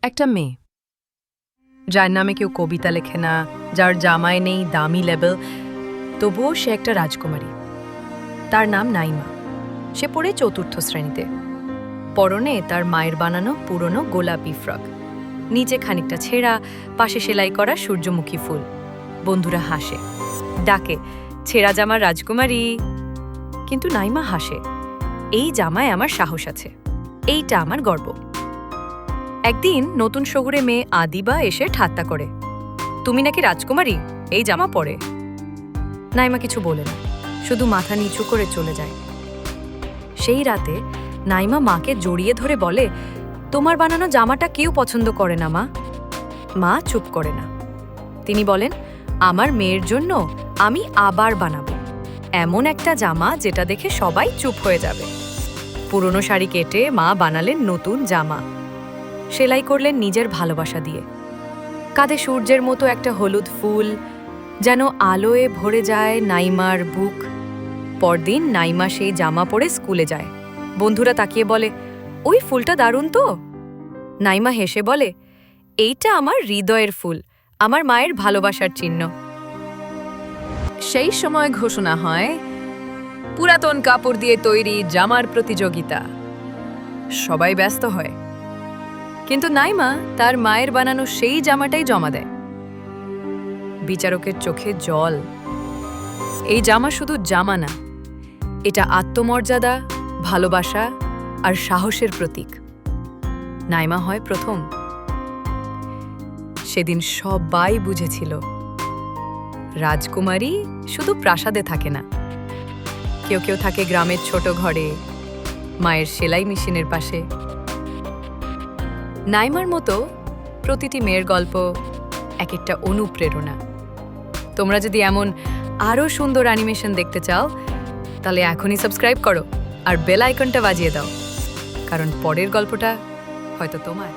একটা মেয়ে যার নামে কেউ কবিতা লেখে না, যার জামায় নেই দামি লেবেল, তবুও সে একটা রাজকুমারী। তার নাম নাইমা। সে পড়ে ৪র্থ শ্রেণীতে। পরনে তার মায়ের বানানো পুরনো গোলাপি ফ্রক, নিচে খানিকটা ছেঁড়া, পাশে সেলাই করা সূর্যমুখী ফুল। বন্ধুরা হাসে, ডাকে, ছেঁড়া জামার রাজকুমারী। কিন্তু নাইমা হাসে, এই জামায় আমার সাহস আছে, এইটা আমার গর্ব। একদিন নতুন শহুরে মেয়ে আদিবা এসে ঠাট্টা করে, তুমি নাকি রাজকুমারী, এই জামা পরে। নাইমা কিছু বলে না, শুধু মাথা নিচু করে চলে যায়। সেই রাতে নাইমা মাকে জড়িয়ে ধরে বলে, তোমার বানানো জামাটা কেউ পছন্দ করে না মা। মা চুপ করে না। তিনি বলেন, আমার মেয়ের জন্য আমি আবার বানাবো এমন একটা জামা যেটা দেখে সবাই চুপ হয়ে যাবে। পুরনো শাড়ি কেটে মা বানালেন নতুন জামা, সেলাই করলেন নিজের ভালোবাসা দিয়ে। কাঁধে সূর্যের মতো একটা হলুদ ফুল, যেন আলোয় ভরে যায় নাইমার বুক। পরদিন নাইমা সেই জামা পরে স্কুলে যায়। বন্ধুরা তাকিয়ে বলে, ওই ফুলটা দারুণ তো। নাইমা হেসে বলে, এইটা আমার হৃদয়ের ফুল, আমার মায়ের ভালোবাসার চিহ্ন। সেই সময় ঘোষণা হয়, পুরাতন কাপড় দিয়ে তৈরি জামার প্রতিযোগিতা। সবাই ব্যস্ত হয়, কিন্তু নাইমা তার মায়ের বানানো সেই জামাটাই জমা দেয়। বিচারকের চোখে জল। এই জামা শুধু জামা না, এটা আত্মমর্যাদা, ভালোবাসা আর সাহসের প্রতীক। নাইমা হয় প্রথম। সেদিন সবাই বুঝেছিল, রাজকুমারী শুধু প্রাসাদে থাকে না, কেউ কেউ থাকে গ্রামের ছোট ঘরে, মায়ের সেলাই মেশিনের পাশে। নাইমার মতো প্রতিটি মেয়ের গল্প এক একটা অনুপ্রেরণা। তোমরা যদি এমন আরও সুন্দর অ্যানিমেশন দেখতে চাও, তাহলে এখনই সাবস্ক্রাইব করো আর বেল আইকনটা বাজিয়ে দাও, কারণ পরের গল্পটা হয়তো তোমার।